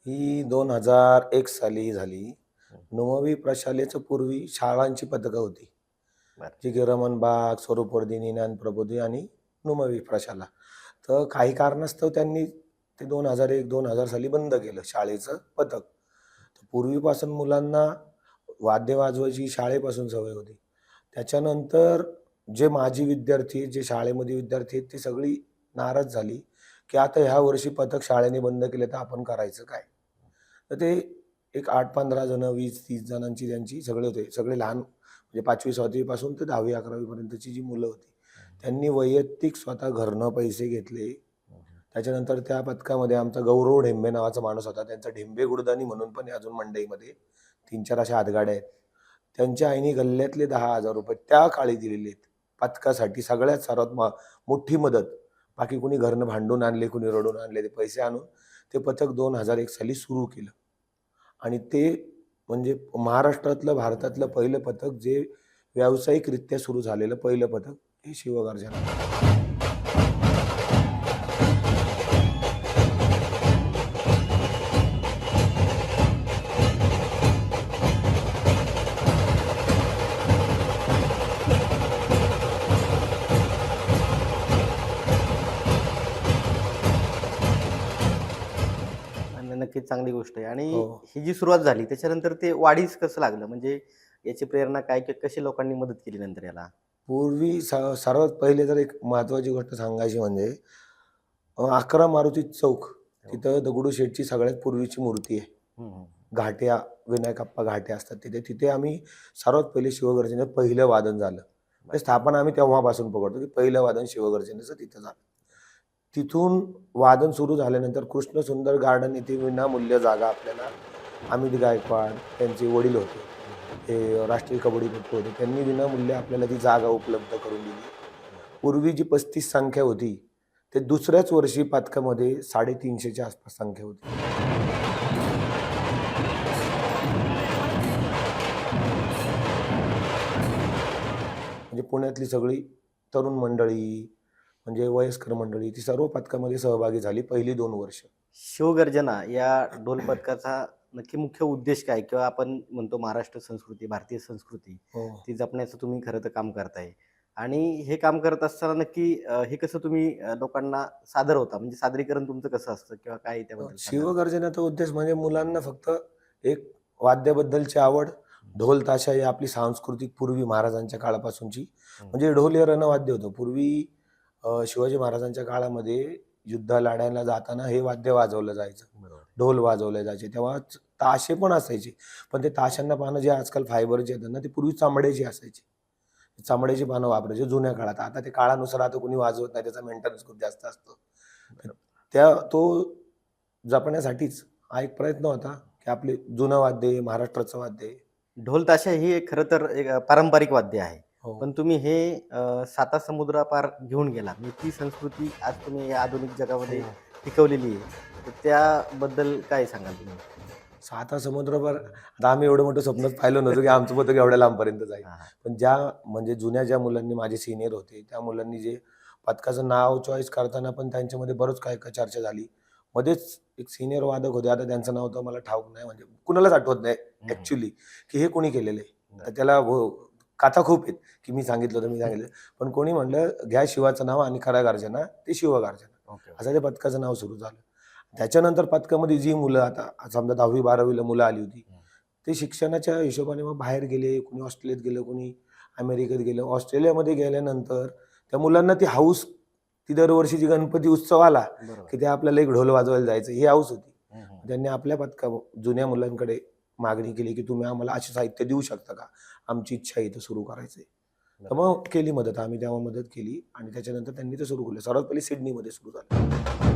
ही 2001 साली झाली. नववी प्रशालेचं पूर्वी शाळांची पथकं होती. बरं. जी की रमणबाग, स्वरूपवर्धिनी, ज्ञानप्रबोधी आणि नुमवी प्रशाला. तर काही कारणास्तव त्यांनी ते 2001-2000 साली बंद केलं शाळेचं पथक. तर पूर्वीपासून मुलांना वाद्य वाजवायची शाळेपासून सवय होती. त्याच्यानंतर जे माजी विद्यार्थी, जे शाळेमध्ये विद्यार्थी आहेत, ती सगळी नाराज झाली, की आता ह्या वर्षी पथक शाळेने बंद केले तर आपण करायचं काय? तर ते एक 8-15 जण, 20-30 जणांची त्यांची सगळे होते. सगळे लहान म्हणजे 5वी-6वी पासून ते 10वी-11वी पर्यंतची जी मुलं होती. त्यांनी वैयक्तिक स्वतः घरनं पैसे घेतले. त्याच्यानंतर त्या पथकामध्ये आमचा गौरव ढेंबे नावाचा माणूस होता. त्यांचा ढेंबे गुडदानी म्हणून पण आहे अजून मंडईमध्ये 3-4 अशा हातगाड्या आहेत. त्यांच्या आईने गल्ल्यातले ₹10,000 त्या काळी दिलेले आहेत. पथकासाठी सगळ्यात सर्वात मोठी मदत. बाकी कुणी घरनं भांडून आणले, कुणी रडून आणले, ते पैसे आणून ते पथक 2001 साली सुरू केलं. आणि ते म्हणजे महाराष्ट्रातलं, भारतातलं पहिलं पथक जे व्यावसायिकरित्या सुरू झालेलं पहिलं पथक हे शिवगर्जना. आणि नक्कीच चांगली गोष्ट आहे. आणि हो. ही जी सुरुवात झाली त्याच्यानंतर ते वाढीस कसं लागलं? म्हणजे याची प्रेरणा काय की कशी लोकांनी मदत केली नंतर याला? पूर्वी सर्वात पहिले तर एक महत्त्वाची गोष्ट सांगायची म्हणजे 11 मारुती चौक हो. तिथं दगडूशेठची सगळ्यात पूर्वीची मूर्ती आहे. हं, हं. घाट्या, विनायकप्पा घाटे असतात तिथे. तिथे आम्ही सर्वात पहिले शिवगर्जनेचं पहिलं वादन झालं. ते बरं. स्थापना आम्ही तेव्हापासून पकडतो, की पहिलं वादन शिवगर्जनेचं तिथं झालं. तिथून वादन सुरू झाल्यानंतर कृष्णसुंदर गार्डन येथे विनामूल्य जागा आपल्याला अमित गायकवाड त्यांचे वडील होते. हं, हं. ते राष्ट्रीय कबड्डीपटू होते. त्यांनी विनामूल्य आपल्याला ती जागा उपलब्ध करून दिली. पूर्वी जी 35 संख्या होती, ते दुसऱ्याच वर्षी पथकामध्ये 350च्या आसपास संख्या होती. म्हणजे पुण्यातली सगळी तरुण मंडळी, म्हणजे वयस्कर मंडळी, ती सर्व पथकामध्ये सहभागी झाली पहिली 2 वर्ष. शिवगर्जना या ढोल पथकाचा नक्की मुख्य उद्देश काय? किंवा आपण म्हणतो महाराष्ट्र संस्कृती, भारतीय संस्कृती हो. ती जपण्याचं तुम्ही खरं तर काम करताय. आणि हे काम करत असताना नक्की हे कसं तुम्ही लोकांना सादर होता? म्हणजे सादरीकरण तुमचं कसं असतं किंवा काय त्याबद्दल सांगाल? शिवगर्जनेचा उद्देश म्हणजे मुलांना फक्त एक वाद्याबद्दलची आवड, ढोल ताशा ही आपली सांस्कृतिक पूर्वी महाराजांच्या काळापासूनची हं. म्हणजे ढोल हे रणवाद्य होतं. पूर्वी शिवाजी महाराजांच्या काळामध्ये युद्ध लढायला जाताना हे वाद्य वाजवलं जायचं. बरोबर. ढोल वाजवले जायचे. तेव्हा ताशे पण असायचे. पण ते ताशांना पानं जे आजकाल फायबरचे येतात ना, ते पूर्वी चामड्याची असायची. चामड्याची पानं वापरायची जुन्या काळात. आता ते काळानुसार आता कोणी वाजवत नाही. त्याचा मेंटेनन्स खूप जास्त असतो. तर बरोबर. तो जपण्यासाठीच हा एक प्रयत्न होता, की आपले जुनं वाद्य आहे, महाराष्ट्राचं वाद्य आहे. ढोल ताशा ही एक खरं तर एक पारंपरिक वाद्य आहे. हो. पण तुम्ही हे साता समुद्रापार घेऊन गेला. म्हणजे ती संस्कृती आज तुम्ही या आधुनिक जगामध्ये हो. टिकवलेली आहे. तर त्याबद्दल काय सांगाल तुम्ही? 6 समुद्रावर आता आम्ही एवढं मोठं स्वप्नच पाहिलं नव्हतं, की आमचं पथक एवढ्या लांबपर्यंत जाईल. हां, हां. पण म्हणजे ज्या मुलांनी माझे सीनियर होते, त्या मुलांनी जे पथकाचं नाव चॉईस करताना पण त्यांच्यामध्ये बरंच काही चर्चा झाली. मध्येच एक सीनियर वादक होते. आता त्यांचं नाव तर मला ठाऊक नाही, म्हणजे कुणालाच आठवत नाही हं, हं. ॲक्चुअली, की हे कोणी केलेलं आहे. तर बरं. त्याला कथा खूप आहेत, की मी सांगितलं होतं, मी सांगितलं. पण कोणी म्हणलं, "घ्या शिवाचं नाव आणि खरा गर्जना ते शिवगर्जना." Okay, okay. असं ते पथकाचं नाव सुरू झालं. त्याच्यानंतर पथकामध्ये जी मुलं आता समजा 10वी-12वीला मुलं आली होती, हं. ते शिक्षणाच्या हिशोबाने मग बाहेर गेले, कोणी ऑस्ट्रेलियात गेलं, कोणी अमेरिकेत गेलं. ऑस्ट्रेलियामध्ये गेल्यानंतर त्या मुलांना ती हौस, ती दरवर्षी गणपती उत्सव आला, बरोबर. की ते आपल्याला एक ढोल वाजवायला जायचं ही हौस होती. हं, हं. त्यांनी आपल्या जुन्या मुलांकडे मागणी केली, की तुम्ही आम्हाला असे साहित्य देऊ शकता का? आमची इच्छा आहे इथं सुरू करायचं आहे. तर बरोबर. मग केली मदत. आम्ही तेव्हा मदत केली आणि त्याच्यानंतर त्यांनी ते सुरू केलं. सर्वात पहिले सिडनीमध्ये सुरू झालं.